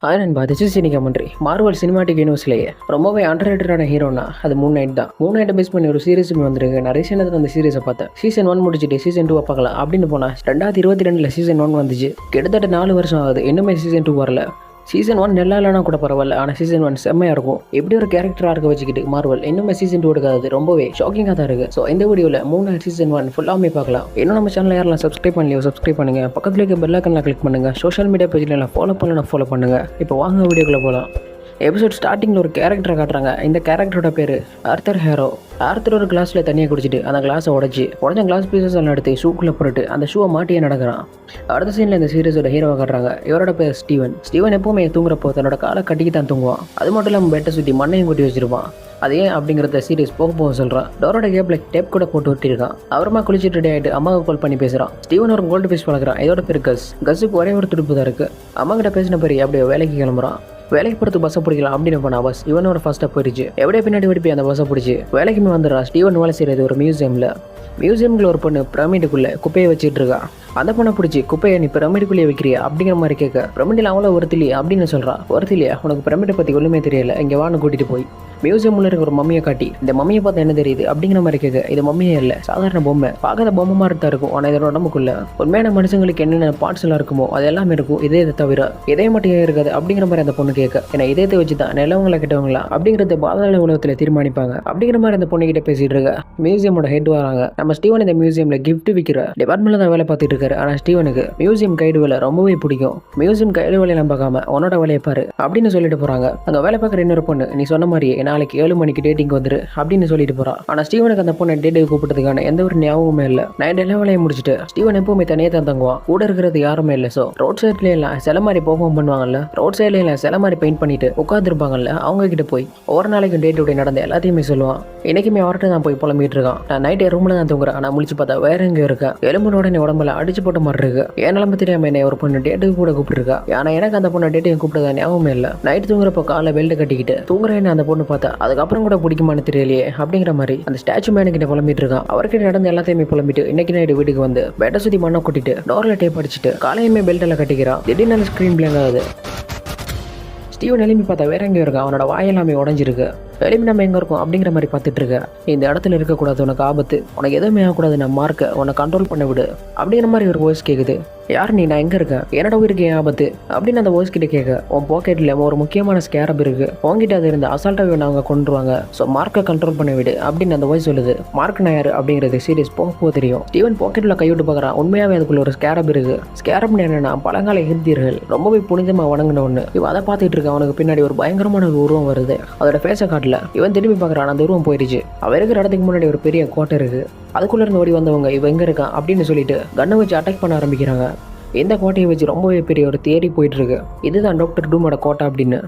Hi நண்பா, this is சினிகா மன்றி. Marvel cinematic யூனிவர்ஸ்லேயே ரொம்பவே அண்டர்ரேட்டடான ஹீரோனா அது மூன் நைட் தான். மூன் நைட்டை பேஸ் பண்ணி ஒரு சீரிஸ் வந்திருக்கு. நான் ரீசெண்டாக அந்த சீரிஸை பார்த்தேன். சீசன் 1 முடிச்சுட்டு சீசன் 2 பார்க்கலாம் அப்படின்னு போனால் 2022 சீசன் 1 வந்துச்சு. கிட்டத்தட்ட 4 வருஷம் ஆகுது, இன்னுமே சீசன் 2 வரல. சீசன் 1 நல்லா இல்லைனா கூட பரவாயில்ல, ஆனால் சீசன் 1 செம்மையாக இருக்கும். எப்படி ஒரு கேரக்டராக இருக்க வச்சுக்கிட்டு மார்வல் இன்னுமே சீசன் 2 எடுக்காது ரொம்பவே ஷாக்கிங்காக தான் இருக்குது. ஸோ இந்த வீடியோவில் மூணு சீசன் 1 ஃபுல்லாமே பார்க்கலாம். இன்னும் நம்ம சேனல் யாரெல்லாம் சப்ஸ்கிரைப் பண்ணலையோ சப்ஸ்கிரைப் பண்ணுங்கள். பக்கத்தில் இருக்க பெல் ஐக்கன்ல கிளிக் பண்ணுங்கள். சோஷியல் மீடியா பேஜில் ஃபாலோ பண்ணலாம், ஃபாலோ பண்ணுங்கள். இப்போ வாங்க வீடியோக்குள்ளே போகலாம். எபிசோட் ஸ்டார்டிங்கில் ஒரு கேரக்டரை காட்டுறாங்க. இந்த கேரக்டரோட பேர் ஆர்த்தர் ஹேரோ. ஆர்த்தர் ஒரு கிளாஸில் தண்ணியை குடிச்சிட்டு அந்த கிளாஸை உடஞ்ச கிளாஸ் பீசஸ் எல்லாம் எடுத்து ஷூக்குள்ளே போட்டு அந்த ஷூவை மாட்டியே நடக்கிறான். அடுத்த சீனில் இந்த சீரிஸோட ஹீரோவை காட்டுறாங்க. இவரோட பேர் ஸ்டீவன். ஸ்டீவன் எப்பவுமே தூங்குறப்போ தன்னோட காலை கட்டிக்கு தான் தூங்குவான். அது மட்டும் இல்லாமல் பெட்டை சுற்றி மண்ணையும் கொட்டி வச்சிருப்பான். அது ஏன் அப்படிங்கிறத சீரிஸ் போக சொல்கிறான். டோரோட கேப்பில் டேப் கூட போட்டு ஒட்டிருக்கான். அப்புறமா குளிச்சுட்டு ரெடி ஆகிட்டு அம்மாவுக்கு கால் பண்ணி பேசுகிறான். ஸ்டீவன் ஒரு கோல்டு பீஸ் வளர்க்குறான். இதோட பேர் கஸ். கஸுக்கு ஒரே ஒரு துடுப்பு தான் இருக்குது. அம்மா கிட்ட பேசின பேர் அப்படியே வேலைக்கு கிளம்புறான். வேலைக்கு போகிறது பஸ்ஸை பிடிக்கலாம் அப்படின்னு போனா பஸ் இவனோட ஃபர்ஸ்ட்டாக போயிடுச்சு. எப்படியே பின்னாடி ஓடி போய் அந்த பஸ்ஸை பிடிச்சி வேலைக்குமே வந்துடுறான். ஸ்டீவன் வேலை செய்கிறது ஒரு மியூசியமில் ஒரு பொண்ணு பிரமிடுக்குள்ளே குப்பையை வச்சுட்டு இருக்கா. அந்த பொண்ணை பிடிச்சி குப்பையை நீ பிரமிடுக்குள்ளேயே வைக்கிறியா அப்படிங்கிற மாதிரி கேட்க, பிரமிடில் அவ்வளோ ஒருத்திலே அப்படின்னு சொல்கிறான். ஒருத்திலையா, உனக்கு பிரமிடை பற்றி ஒன்றுமே தெரியல, இங்கே வான்னு கூட்டிகிட்டு போய் மியூசியமில் இருக்க ஒரு மம்மியை காட்டி இந்த மம்மியை பார்த்தா என்ன தெரியுது அப்படிங்கிற மாதிரி கேட்க, இது மம்மியே இல்லை, சாதாரண பொம்மை, பார்க்காத பொம்மை மாதிரி தான் இருக்கும். ஆனால் இதோட உடம்புக்குள்ள உண்மையான மனுஷங்களுக்கு என்னென்ன பார்ட்ஸ் எல்லாம் இருக்குமோ அது எல்லாமே இருக்கும். இதே தவிர இதே மட்டும் இருக்காது அப்படிங்கிற மாதிரி அந்த பொண்ணு கேட்க, ஏன்னா இதயத்தை வச்சு தான் நல்லவங்களை கிட்டவங்களா அப்படிங்கிறத பாதாள உலகத்தில் தீர்மானிப்பாங்க அப்படிங்கிற மாதிரி அந்த பொண்ணு கிட்ட பேசிட்டு இருக்க. மியூசியமோட ஹெட் வராங்க. நம்ம ஸ்டீவன் இந்த மியூசியமில் கிஃப்ட் விற்கிற டிபார்ட்மெண்ட்ல தான் வேலை பார்த்துட்டு இருக்காரு. ஆனால் ஸ்டீவனுக்கு மியூசியம் கைடு வேலை ரொம்பவே பிடிக்கும். மியூசியம் கைடு வேலையெல்லாம் பார்க்காம உன்னோட வேலையை பாரு அப்படின்னு சொல்லிட்டு போறாங்க. அங்கே வேலை பார்க்குற இன்னொரு பொண்ணு, நீ சொன்ன மாதிரியே நாளைக்கு 7 மணிக்கு டேட்டிங் வந்துரு அப்படின்னு சொல்லிட்டு போறான். ஆனா ஸ்டீவனுக்கு அந்த பொண்ணை டேட்டுக்கு கூப்பிட்டதுக்கான எந்த ஒரு ஞாபகமே இல்லை. நைட் எல்லா வேலையை முடிச்சுட்டு ஸ்டீவன் எப்பவுமே தனியாக தான் தங்குவான். கூட இருக்கிறது யாருமே இல்லை. ஸோ ரோட் சைட்ல எல்லாம் சில மாதிரி பெர்ஃபார்ம் பண்ணுவாங்கல்ல, ரோட் சைட்ல எல்லாம் சில மாதிரி பெயிண்ட் பண்ணிட்டு உட்காந்துருப்பாங்கல்ல, அவங்க கிட்ட போய் ஒவ்வொரு நாளைக்கும் டேட்டு நடந்த எல்லாத்தையுமே சொல்லுவான். இன்னைக்குமே அவர்கிட்ட தான் போய் புலம்பிட்டு இருக்கான். நான் நைட் ரூம்ல தான் தூங்குறேன், ஆனா முழிச்சு பார்த்தா வேற எங்க இருக்கேன். எலும்புனோட உடம்புல அடிச்சு போட்ட மாதிரி இருக்கு. என் நிலம்பு தெரியாம என்ன ஒரு பொண்ணு டேட்டுக்கு கூட கூப்பிட்டுருக்கா. ஆனா எனக்கு அந்த பொண்ணு டேட்டுக்கு கூப்பிட்டதா ஞாபகமே இல்லை. நைட் தூங்குறப்போ காலை பெல்ட் கட்டிக்கிட்டு தூங்குறேன்னு அந்த பொண்ணு பார்த்தா அதுக்கப்புறம் கூட பிடிக்குமான்னு தெரியலையே அப்படிங்கிற மாதிரி அந்த ஸ்டாச்சு மேனு கிட்ட புலம்பிட்டு இருக்கான். அவர்கிட்ட நடந்த எல்லாத்தையுமே புலம்பிட்டு இன்னைக்கு நைட்டு வீட்டுக்கு வந்து பெட்டை சுத்தி மண்ணை கொட்டிட்டு டோர்ல டேப் அடிச்சுட்டு காலையுமே பெல்ட் எல்லாம் கட்டிக்கிறான். திடீர்னு அந்த ஸ்கிரீன் பிளாங்க் ஆகுது. ஸ்டீவன் எலும்பி பார்த்தா வேற எங்கே இருக்கா. அவனோட வாயெல்லாமே உடஞ்சிருக்கு. எலும்பி நம்ம எங்கே இருக்கும் அப்படிங்கிற மாதிரி பார்த்துட்டு இருக்க. இந்த இடத்துல இருக்கக்கூடாது, உனக்கு ஆபத்து, உனக்கு எதுவுமே ஆகக்கூடாது, நான் மார்க்க உன்னை கண்ட்ரோல் பண்ண விடு அப்படிங்கிற மாதிரி ஒரு வாய்ஸ் கேட்குது. யார் நீ, நான் எங்கே இருக்கேன், என்னோட உயிருக்கு ஏன் ஆபத்து அப்படின்னு அந்த வாய்ஸ் கிட்ட கேட்க, உன் பாக்கெட்டில் ஒரு முக்கியமான ஸ்கேரப் இருக்கு, உங்ககிட்ட அது இருந்து அசால்ட்டாக அவங்க கொண்டுருவாங்க, ஸோ மார்க்கை கண்ட்ரோல் பண்ண விடு அப்படின்னு அந்த வாய்ஸ் சொல்லுது. மார்க் நான் யார் அப்படிங்கிறது சீரியஸ் போக தெரியும். ஸ்டீவன் பாக்கெட்டில் கைவிட்டு பார்க்குறான். உண்மையாகவே அதுக்குள்ள ஒரு ஸ்கேரப் இருக்கு. ஸ்கேரப்னு என்னன்னா பழங்கால ஹிந்தியர்கள் ரொம்பவே புனிதமாக வணங்கின ஒன்று. இவன் அதை பார்த்துட்டு இருக்க. அவனுக்கு பின்னாடி ஒரு பயங்கரமான ஒரு உருவம் வருது. அதோட ஃபேஸை காட்டல. இவன் திரும்பி பார்க்குறான். அந்த உருவம் போயிடுச்சு. அவன் இருக்கிற இடத்துக்கு முன்னாடி ஒரு பெரிய கோட்டை இருக்கு. அதுக்குள்ள இருந்து ஓடி வந்தவங்க இவன் எங்க இருக்கான் அப்படின்னு சொல்லிட்டு கண்ணை வச்சு அட்டாக் பண்ண ஆரம்பிக்கிறாங்க. இந்த கோட்டையை வச்சு ரொம்பவே பெரிய ஒரு தியரி போயிட்டு இருக்கு. இதுதான் டாக்டர் டூமோட கோட்டை அப்படின்னு.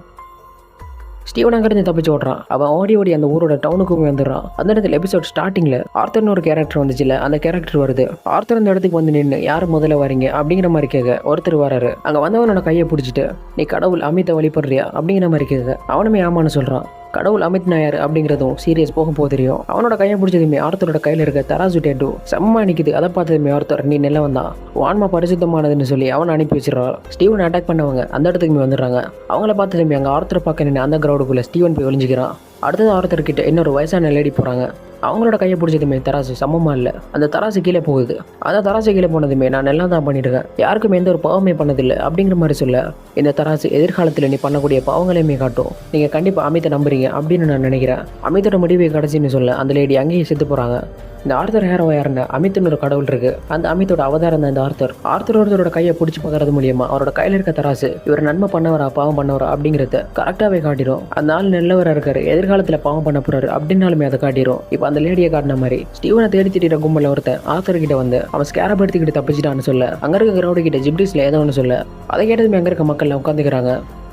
ஸ்டீவன் அங்கிருந்து தப்பிச்சு ஓடுறான். அவன் ஓடி அந்த ஊரோட டவுனுக்கு வந்துடுறான். அந்த இடத்துல எபிசோட் ஸ்டார்டிங்ல ஆர்த்தர்னு ஒரு கேரக்டர் வந்துச்சுல, அந்த கேரக்டர் வருது. ஆர்த்தர் அந்த இடத்துக்கு வந்து நின்று யார் முதல்ல வரீங்க அப்படிங்கிற மாதிரி கேட்க ஒருத்தர் வராரு. அங்க வந்தவனோட கையை பிடிச்சிட்டு நீ கடவுள் அமித்தை வழிபடுறியா அப்படிங்கிற மாதிரி கேட்க அவனுமே ஆமான்னு சொல்றான். கடவுள் அமித் நாயர் அப்படிங்கிறதும் சீரியஸ் போக தெரியும். அவனோட கையை பிடிச்சதுமே ஆர்த்தரோட கையில் இருக்க தராசு டேட்டு செம்ம நிற்குது. அதை பார்த்ததுமே ஆர்த்தர் நீ நெல்ல வந்தான், ஆன்மா பரிசுத்தமானதுன்னு சொல்லி அவனை அனுப்பி வச்சிடறான். ஸ்டீவன் அட்டாக் பண்ணவங்க அந்த இடத்துக்குமே வந்துடுறாங்க. அவங்கள பார்த்ததுமே அங்கே ஆர்த்தரை பார்க்க நின்று அந்த கிரௌடுக்குள்ள ஸ்டீவன் போய் ஒளிஞ்சிக்கிறான். அடுத்தது ஆர்த்தர் கிட்ட இன்னொரு வயசான லேடி போறாங்க. அவங்களோட கையை பிடிச்சதுமே தராசு சமமா இல்லை. அந்த தராசு கீழே போகுது. அந்த தராசு கீழே போனதுமே நான் எல்லாம் தான் பண்ணிருக்கேன், யாருக்கும் எந்த ஒரு பாவமே பண்ணதில்லை அப்படிங்கிற மாதிரி சொல்ல, இந்த தராசு எதிர்காலத்தில் நீ பண்ணக்கூடிய பாவங்களையுமே காட்டும், நீங்க கண்டிப்பா அமித்தை நம்புறீங்க அப்படின்னு நான் நினைக்கிறேன், அமித்தோட முடிவை கடைசின்னு சொல்ல அந்த லேடி அங்கேயே செத்து போறாங்க. இந்த ஆர்த்தர் ஹேரோ யாருன்னு அமித்னு ஒரு கடவுள் இருக்கு. அந்த அமித்தோட அவதாரம் தான் இந்த ஆர்த்தர் ஒருத்தரோட கையை பிடிச்சி பார்க்கறது மூலியமா அவரோட கையில இருக்க தராசு இவர் நன்மை பண்ணவரா பாவம் பண்ணவரா அப்படிங்கிறத கரெக்டாவே காட்டிடும். அந்த ஆள் நல்லவரா இருக்காரு, எதிர்காலத்துல பாவம் பண்ண போறாரு அப்படின்னாலுமே அதை காட்டிடும். இப்போ அந்த லேடியை காட்டின மாதிரி ஸ்டீவனை தேடி திட்டிற கும்பல ஒருத்தன் ஆர்த்தர் கிட்ட வந்து அவன் ஸ்கேரப் எடுத்துக்கிட்டு தப்பிச்சிட்டான்னு சொல்ல, அங்க இருக்க கிரௌடு கிட்ட ஜிப்டிஸ்ல ஏதோ ஒன்று சொல்ல, அதை கேட்டதுமே அங்க இருக்க மக்கள் உட்காந்துக்கிறாங்க.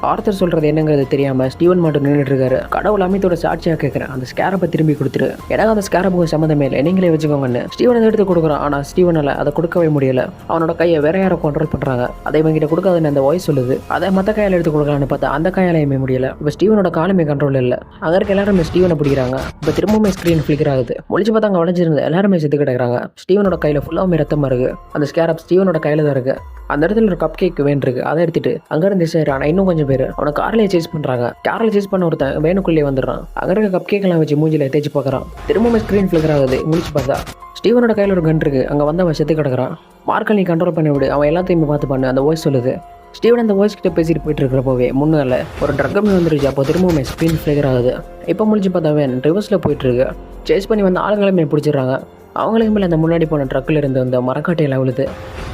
ஆர்த்தர் சொல்றது என்னங்கிறது தெரியாம ஸ்டீவன் மட்டும் நின்றுட்டு இருக்காரு. கடவுள் அமித்தோட சாட்சியா கேட்கிறேன், அந்த ஸ்கேரப்பை திரும்பி கொடுத்துரு, எனக்கு அந்த ஸ்கேரப்புக்கு சம்மந்தமே இல்லை, நீங்களே வச்சுக்கோங்கன்னு ஸ்டீவன் அதை எடுத்து கொடுக்குறான். ஆனா ஸ்டீவனால அதை கொடுக்கவே முடியல. அவனோட கையை வேற யாரை கண்ட்ரோல் பண்றாங்க. அதை இவங்கிட்ட கொடுக்காதுன்னு அந்த வாய்ஸ் சொல்லுது. அதை மற்ற கையால எடுத்து கொடுக்கலான்னு பார்த்தா அந்த கையாலையுமே முடியல. இப்போ ஸ்டீவனோட காலுமே கண்ட்ரோல் இல்லை. அங்க இருக்க எல்லாருமே ஸ்டீவனை பிடிக்கிறாங்க. இப்போ திரும்பவுமே ஸ்கிரீன் ஃபிளிக்கர் ஆகுது. முடிச்சு பார்த்தா அங்கே உடஞ்சிருந்து எல்லாருமே செத்து கிடக்குறாங்க. ஸ்டீவனோட கையில ஃபுல்லாமே ரத்தமா இருக்கு. அந்த ஸ்கேரப் ஸ்டீவனோட கையில தான் இருக்கு. அந்த இடத்துல ஒரு கப் கேக் வேண்டிருக்கு. அதை எடுத்துட்டு அங்கேருந்து சேர் ஆனால் இன்னும் கொஞ்சம் பேர் அவனை கார்லயே சேஸ் பண்றாங்க. கார்ல சேஸ் பண்ண ஒருத்தன் வேனுக்குள்ளே வந்துடுறான். அங்க இருக்க கப் கேக் எல்லாம் வச்சு மூஞ்சில தேய்ச்சி பார்க்கறான். திரும்பவும் ஸ்கிரீன் ஃபிளிக்கர் ஆகுது. முடிச்சு பார்த்தா ஸ்டீவனோட கையில ஒரு கன் இருக்கு. அங்க வந்து அவன் செத்து கிடக்குறான். மார்க்கல் நீ கண்ட்ரோல் பண்ணி விடு, அவன் எல்லாத்தையுமே பார்த்து பண்ணு அந்த வாய்ஸ் சொல்லுது. ஸ்டீவன் அந்த வாய்ஸ் கிட்ட பேசிட்டு போயிட்டு இருக்கிறப்போவே முன்னால ஒரு ட்ரக்கமே வந்துருச்சு. அப்போ திரும்பவுமே ஸ்க்ரீன் ஃபிளிக்கர் ஆகுது. இப்போ முடிச்சு பார்த்தா வேன் ரிவர்ஸில் போயிட்டு இருக்கு. சேஸ் பண்ணி வந்த ஆளுங்களுமே பிடிச்சிடுறாங்க. அவங்களுக்கு மேலே அந்த முன்னாடி போன ட்ரக்கில் இருந்து அந்த மரக்காட்டையில் விழுது.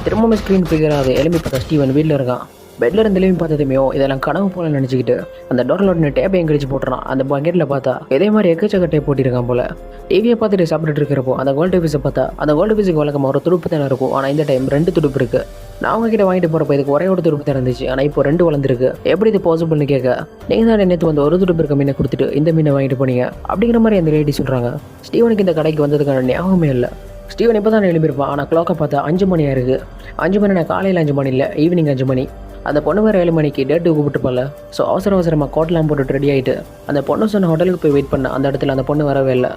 திரும்பவுமே ஸ்க்ரீன் ஃபிளிக்கர் ஆகுது. எலும்பி பார்த்தா ஸ்டீவன் வீட்டில் இருக்கான். பெட்ல இருந்து எலும்பி பார்த்ததுமையோ இதெல்லாம் கனவு போல நினச்சிக்கிட்டு அந்த டோரில் டேப்பையும் கழிச்சு போட்டுறான். அந்த பக்கெட்டில் பார்த்தா இதே மாதிரி எக்கச்சக்க டேப் போட்டிருக்கான் போல. டிவியை பார்த்துட்டு சாப்பிட்டுட்டு இருக்கிறப்போ அந்த கோல்டு பீஸை பார்த்தா அந்த கோல்டு பீஸுக்கு வழக்கமாக ஒரு துடுப்பு தானே இருக்கும். ஆனால் இந்த டைம் 2 துடுப்பு இருக்கு. நான் உங்ககிட்ட வாங்கிட்டு போகிறப்ப இதுக்கு ஒரே ஒரு துடுப்பு தான் இருந்துச்சு. ஆனால் இப்போ 2 வளர்ந்துருக்கு. எப்படி இது பாசிபிள்னு கேட்க, நீங்கள் தான் நேற்று வந்து ஒரு துடுப்பு இருக்க மீனை கொடுத்துட்டு இந்த மீனை வாங்கிட்டு போனீங்க அப்படிங்கிற மாதிரி அந்த லேடி சொல்கிறாங்க. ஸ்டீவனுக்கு இந்த கடைக்கு வந்ததுக்கான ஞாபகமே இல்லை. ஸ்டீவன் இப்போ தான் எழுப்பியிருப்பான். ஆனால் கிளாக்கை பார்த்தா 5 மணி ஆயிருக்கு. 5 மணி நான் காலையில் 5 மணி இல்லை, ஈவினிங் 5 மணி. அந்த பொண்ணு வேறு 7 மணிக்கு டேட்டு கூப்பிட்டுப்பால. ஸோ அவசரமாக கோட்லாம் போட்டு ரெடி ஆகிட்டு அந்த பொண்ணு சொன்ன ஹோட்டலுக்கு போய் வெயிட் பண்ண. அந்த இடத்துல அந்த பொண்ணு வரவே இல்லை.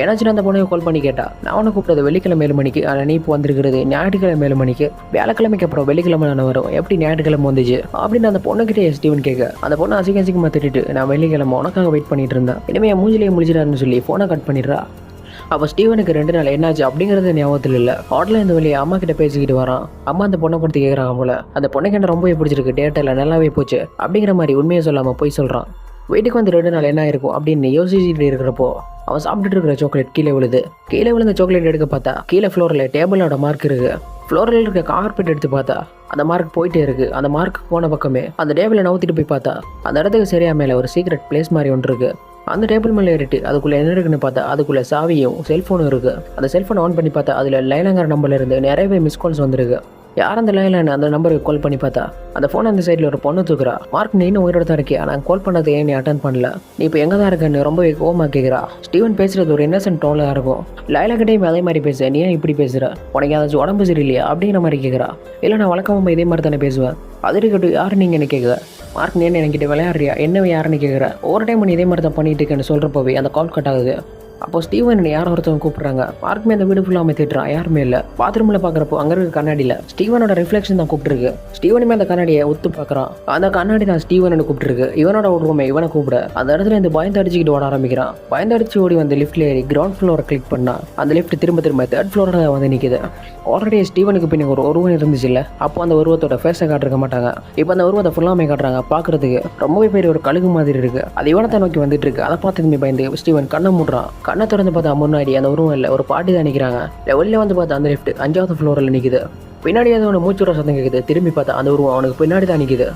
ஏன்னாச்சுன்னா அந்த பொண்ணுக்கு கால் பண்ணி கேட்டா, நான் உனக்கு கூப்பிட்டது வெள்ளிக்கிழமை 7 மணிக்கு, ஆனால் நீ இப்போ வந்திருக்கிறது ஞாயிற்றுக்கிழமை 7 மணிக்கு. வியாழக்கிழமைக்கு அப்புறம் வெள்ளிக்கிழமை நான் வரும், எப்படி ஞாயிற்றுக்கிழமை வந்துச்சு அப்படின்னு அந்த பொண்ணுக்கிட்டே ஸ்டீவன் கேட்க, அந்த பொண்ணு அசிங்கமாக திட்டிட்டு நான் வெள்ளிக்கிழமை உனக்காக வெயிட் பண்ணிட்டு இருந்தேன், இனிமேல் மூஞ்சிலேயே முடிச்சிடாருன்னு சொல்லி ஃபோனை கட் பண்ணிடுறா. அப்போ ஸ்டீவனுக்கு 2 நாள் என்னாச்சு அப்படிங்கிறது ஞாபகத்தில் இல்லை. ஹோட்டலில் இந்த வழியை அம்மா கிட்ட பேசிக்கிட்டு வரான். அம்மா அந்த பொண்ணை பற்றி கேட்குறாங்க போல. அந்த பொண்ணுக்கு என்ன ரொம்பவே பிடிச்சிருக்கு, டேட்டில் நல்லாவே போச்சு அப்படிங்கிற மாதிரி உண்மையை சொல்லாமல் போய் சொல்கிறான். வீட்டுக்கு வந்து 2 நாள் என்ன இருக்கும் அப்படின்னு யோசிச்சுட்டு இருக்கிறப்போ அவன் சாப்பிட்டுட்டு இருக்கிற சாக்லேட் கீழே விழுது. கீழே விழுந்த சாக்லேட் எடுக்க பார்த்தா கீழே ஃப்ளோரில் டேபிளோட மார்க் இருக்கு. ஃப்ளோரில் இருக்க கார்பெட் எடுத்து பார்த்தா அந்த மார்க் போயிட்டே இருக்கு. அந்த மார்க் போன பக்கமே அந்த டேபிளை நவுத்திட்டு போய் பார்த்தா அந்த இடத்துக்கு சரியா மேலே ஒரு சீக்ரெட் பிளேஸ் மாதிரி ஒன்று இருக்கு. அந்த டேபிள் மேலே ஏறிட்டு அதுக்குள்ளே என்ன இருக்குன்னு பார்த்தா அதுக்குள்ளே சாவியும் செல்ஃபோனும் இருக்கு. அந்த செல்ஃபோனை ஆன் பண்ணி பார்த்தா அதில் லைலாங்கிற நம்பர்ல இருந்து நிறையவே மிஸ் கால்ஸ் வந்திருக்கு. யார் அந்த லைலான்னு அந்த நம்பருக்கு கால் பண்ணி பார்த்தா அந்த ஃபோன் அந்த சைடில் ஒரு பொண்ணு தூக்குறா. மார்க் நீ இன்னும் உயிரோட தான் இருக்கே, ஆனால் கால் பண்ணது ஏன் நீ அட்டன் பண்ணல, நீ இப்போ எங்கே தான் இருக்கன்னு ரொம்பவே கோவமாக கேட்குறா. ஸ்டீவன் பேசுறது ஒரு இன்னசென்ட் டோனில் இருக்கும். லைலா கிட்டேயும் அதே மாதிரி பேச, நீ ஏன் இப்படி பேசுகிற, உனக்கு ஏதாச்சும் உடம்பு சரியில்லையா அப்படிங்கிற மாதிரி கேட்குறா. இல்லை நான் வழக்கமாக இதே மாதிரி தானே பேசுவேன், அது இருக்கட்டும் யார் நீங்கள் என்ன கேட்குற, மார்க் நீ என்ன என்கிட்ட விளையாடுறியா, என்ன யாருன்னு கேட்குற, ஒரு டைம் நீ இதே மாதிரி தான் பண்ணிட்டு இருக்கேன்னு சொல்கிறப்போவே அந்த கால் கட் ஆகுது. அப்போ ஸ்டீவன் யாரோ ஒருத்தவங்க கூப்பிட்றாங்க. மார்க்குமே அந்த வீடு ஃபுல்லாக திட்டுறான், யாருமே இல்லை. பாத்ரூமில் பார்க்குறப்போ அங்கே இருக்க கண்ணாடியில் ஸ்டீவனோட ரிஃப்ளெக்ஷன் தான் கூப்பிட்டுருக்கு. ஸ்டீவனுமே அந்த கண்ணாடியை ஒத்து பார்க்குறான். அந்த கண்ணாடி தான் ஸ்டீவனை கூப்பிட்டுருக்கு. இவனோட உருவமே இவனை கூப்பிட அந்த இடத்துல இந்த பயந்து அடிச்சுக்கிட்டு ஓட ஆரம்பிக்கிறான். பயந்து அடிச்சு ஓடி வந்து லிஃப்ட்ல ஏறி கிரவுண்ட் ஃப்ளோரை கிளிக் பண்ணா அந்த லிஃப்ட் திரும்ப 3rd ஃப்ளோரில் வந்து நிற்குது. ஆல்ரெடி ஸ்டீவனுக்கு பின்ன ஒரு உருவம் இருந்துச்சு இல்லை, அப்போ அந்த உருவத்தோட ஃபேஸை காட்டிருக்க மாட்டாங்க. இப்போ அந்த உருவத்தை ஃபுல்லாமே காட்டுறாங்க. பார்க்குறதுக்கு ரொம்பவே பெரிய ஒரு கழுகு மாதிரி இருக்கு. அது இவனத்தை நோக்கி வந்துட்டு இருக்கு. அதை பார்த்ததுமே பயந்து ஸ்டீவன் கண்ணை மூடுறான். கண்ணை திறந்து பார்த்தா முன்னாடி அந்த உருவம் இல்லை, ஒரு பாட்டி தான் நிற்கிறாங்க. வெளில வந்து பார்த்தா அந்த லிஃப்ட் 5வது ஃப்ளோரில் நிற்குது. பின்னாடி ஏதோ ஒன்று மூச்சுற சத்தம் கேட்குது. திரும்பி பார்த்தா அந்த உருவம் அவனுக்கு பின்னாடி தான் நிற்குது.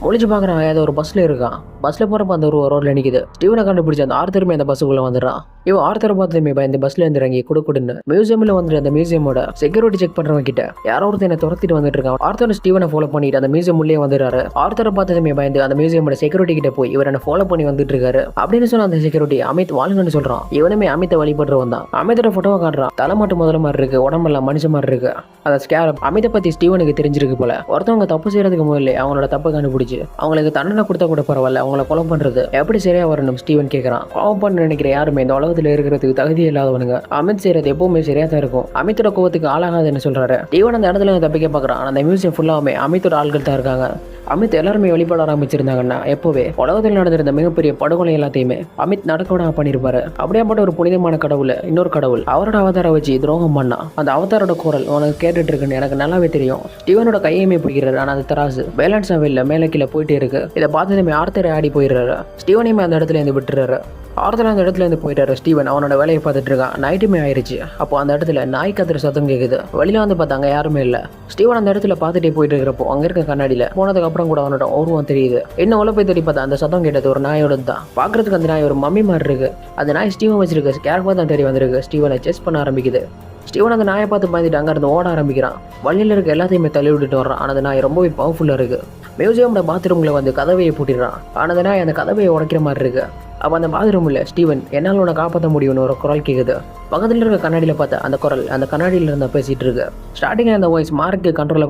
முழிச்சு பார்க்குறான். ஏதோ ஒரு பஸ்ஸில் இருக்கான். பஸ்ஸில் போகிறப்ப அந்த உருவம் ரோட்டில் நிற்குது. ஸ்டீவனை கண்டுபிடிச்சி அந்த ஆர்த்தருமே அந்த பஸ்ஸுக்குள்ளே வந்துடுறான். இவன் ஆர்த்தரை பார்த்ததுமே பயந்து பஸ்ல இருந்து இறங்கி கொடுக்குன்னு மியூசியமில் வந்துட்டு அந்த மியூசியமோட செக்யூரிட்டி செக் பண்ணுறவங்க கிட்ட யாரோ ஒருத்தர் என்ன துரத்திட்டு வந்துட்டு இருக்கான். ஆர்த்தர் ஸ்டீவனை ஃபாலோ பண்ணிட்டு அந்த மியூசியம் உள்ளே வந்துடுறாரு. ஆர்த்தரை பார்த்ததுமே பயந்து அந்த மியூசியமோட செக்யூரிட்டி கிட்ட போய் இவர் என்ன ஃபாலோ பண்ணி வந்துட்டு இருக்காரு அப்படின்னு சொன்ன அந்த செக்யூரிட்டி அமித் வாழுங்கன்னு சொல்றான். இவனுமே அமித்தை வழிபடுறவன் தான். அமித்தோட போட்டோவை காட்டுறான். தலை மட்டும் முதல்ல மாதிரி இருக்கு, உடம்பெல்லாம் மனுஷ மாதிரி இருக்கு. அந்த ஸ்கேரப் அமித்தை பத்தி ஸ்டீவனுக்கு தெரிஞ்சிருக்கு போல. ஒருத்தவங்க தப்பு செய்யறதுக்கு முதல்ல அவங்களோட தப்பை கண்டுபிடிச்சு அவங்களுக்கு தண்டனை கொடுத்தா கூட பரவாயில்ல, அவங்கள கொலை பண்றது எப்படி சரியா வரணும் ஸ்டீவன் கேட்கறான். பாவம் பண்ண நினைக்கிற யாருமே இந்த உலகத்துல இருக்கிறதுக்கு தகுதி இல்லாதவனுங்க. அமித் செய்யறது எப்பவுமே சரியா தான் இருக்கும். அமித்தோட கோவத்துக்கு ஆளாகாதுன்னு சொல்றாரு. ஸ்டீவன் அந்த இடத்துல தப்பிக்க பாக்குறான். அந்த மியூசியம் ஃபுல்லாமே அமித்தோட ஆள்கள் தான் இருக்காங்க. அமித் எல்லாருமே வழிபட ஆரம்பிச்சிருந்தாங்கன்னா எப்போவே உலகத்தில் நடந்திருந்த மிகப்பெரிய படுகொலை எல்லாத்தையுமே அமித் நடக்க விடாம பண்ணிருப்பாரு. அப்படியாப்பட்ட ஒரு புனிதமான கடவுள் இன்னொரு கடவுள் அவரோட அவதார வச்சு துரோகம் பண்ணா. அந்த அவதாரோட குரல் உனக்கு கேட்டுட்டு இருக்குன்னு எனக்கு நல்லாவே தெரியும். ஸ்டீவனோட கையுமே பிடிக்கிறாரு. ஆனால் அந்த தராசு பேலன்ஸாவே இல்லை, மேலே கீழே போயிட்டே இருக்கு. இதை பார்த்ததுமே ஆர்த்தரை ஆடி போயிடுறாரு. ஸ்டீவனையுமே அந்த இடத்துல இருந்து விட்டுறாரு. ஆர்த்தர் அந்த இடத்துல இருந்து போயிட்டாரு. ஸ்டீவன் அவனோட வேலையை பார்த்துட்டு இருக்கான். நைட்டுமே ஆயிடுச்சு. அப்போ அந்த இடத்துல நாய் கத்துற சத்தம் கேட்குது. வெளியில வந்து பார்த்தாங்க யாருமே இல்லை. ஸ்டீவன் அந்த இடத்துல பார்த்துட்டே போயிட்டு இருக்கிறப்போ அங்க இருக்க கண்ணாடியில போனதுக்கு அப்புறம் கூட அவனோட உருவம் தெரியுது. இன்னும் உள்ள போய் தேடி பார்த்தா அந்த சத்தம் கேட்டது ஒரு நாயோட தான். பாக்குறதுக்கு அந்த நாய் ஒரு மம்மி மாதிரி இருக்கு. அந்த நாய் ஸ்டீவன் வச்சிருக்கு கேரக்டர் தான் தெரிய வந்திருக்கு. ஸ்டீவனை செஸ் பண்ண ஆரம்பிக்குது. ஸ்டீவன் அந்த நாயை பார்த்து பயந்துட்டு அங்க இருந்து ஓட ஆரம்பிக்கிறான். வழியில இருக்க எல்லாத்தையுமே தள்ளி விட்டுட்டு வர்றான். ஆனால் அந்த நாய் ரொம்பவே பவர்ஃபுல்லா இருக்கு. மியூசியமோட பாத்ரூம்ல வந்து கதவையை பூட்டிடுறான். ஆனால் அந்த நாய் அந்த கதவையை உடைக்கிற மாதிரி இருக்கு. அப்போ அந்த பாத்ரூமில் ஸ்டீவன் என்னால் உன்னை காப்பாற்ற முடியும்னு ஒரு குரல் கேட்குது. பக்கத்தில் இருக்க கண்ணாடியில் பார்த்தா அந்த குரல் அந்த கண்ணாடியில் இருந்தா பேசிட்டு இருக்கு. ஸ்டார்டிங்கில் அந்த வாய்ஸ் மார்க்கு கண்ட்ரோலை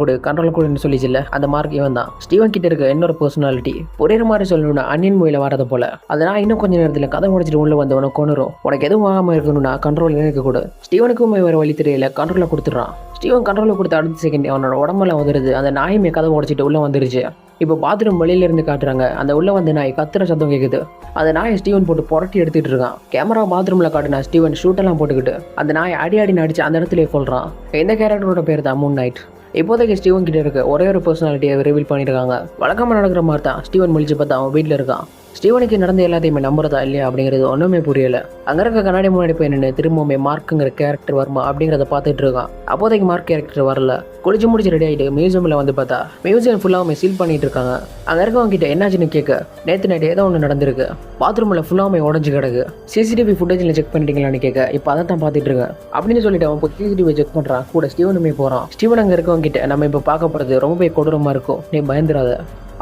கொடுன்னு சொல்லிச்சுல்ல, அந்த மார்க் இவன் தான். ஸ்டீவன் கிட்ட இருக்க இன்னொரு பர்சனாலிட்டி புரியுற மாதிரி சொல்லணும்னா அன்னியன் மூவில வரது போல. அதனால் இன்னும் கொஞ்சம் நேரத்தில் கதை முடிச்சுட்டு உள்ள வந்து உனக்கு கொண்டுரும். உனக்கு எதுவும் ஆகாமல் இருக்கணும்னா கண்ட்ரோல் இருக்க கூட. ஸ்டீவனுக்கும் வேறு வழி தெரியல, கண்ட்ரோலை கொடுத்துட்றான். ஸ்டீவன் கண்ட்ரோலில் கொடுத்த அடுத்த செகண்ட் அவனோட உடம்பெல்லாம் வந்துடுது. அந்த நாயுமே கதவை உடச்சிட்டு உள்ளே வந்துருச்சு. இப்போ பாத்ரூம் வெளியிலேருந்து காட்டுறாங்க. அந்த உள்ளே வந்து நாய் கத்துற சத்தம் கேட்குது. அந்த நாயை ஸ்டீவன் போட்டு புரட்டி எடுத்துகிட்டு இருக்கான். கேமரா பாத்ரூமில் காட்டினா ஸ்டீவன் ஷூட்டெல்லாம் போட்டுக்கிட்டு அந்த நாயை அடி நடிச்சு அந்த இடத்துலயே கொள்றான். இந்த கேரக்டரோட பேர் தான் மூன் நைட். இப்போதைக்கு ஸ்டீவன் கிட்ட இருக்க ஒரே ஒரு பர்சனாலிட்டியை ரிவீல் பண்ணியிருக்காங்க. வழக்கமாக நடக்கிற மாதிரி தான் ஸ்டீவன் முழிச்சு பார்த்தா அவன் வீட்டில் இருக்கான். ஸ்டீவனுக்கு நடந்த எல்லாத்தையுமே நம்புறதா இல்லையா அப்படிங்கிறது ஒன்றுமே புரியல. அங்கே இருக்க கண்ணாடி முன்னாடி போய் நின்று திரும்பவுமே மார்க்குங்கிற கேரக்டர் வருமா அப்படிங்கிறத பார்த்துட்டு இருக்கான். அப்போதைக்கு மார்க் கேரக்டர் வரல. குளிச்சு முடிச்சு ரெடி ஆகிட்டு மியூசியமில் வந்து பார்த்தா மியூசியம் ஃபுல்லாகவுமே சீல் பண்ணிட்டு இருக்காங்க. அங்கே இருக்கவங்க கிட்ட என்னாச்சுன்னு கேட்க நேற்று நைட்டு ஏதோ ஒன்று நடந்திருக்கு, பாத்ரூமில் ஃபுல்லாகவுமே உடஞ்சி கிடக்கு, சிசிடிவி ஃபுட்டேஜில் செக் பண்ணிட்டீங்களான்னு கேட்க இப்போ அதை தான் பார்த்துட்டு இருக்கேன் அப்படின்னு சொல்லிட்டு அவன் இப்போ சிசிடிவி செக் பண்ணுறான். கூட ஸ்டீவனுமே போகிறான். ஸ்டீவன் அங்கே இருக்கவங்க கிட்ட நம்ம இப்போ பார்க்க போகிறது ரொம்பவே கொடூரமாக இருக்கும், நீ பயந்துடாத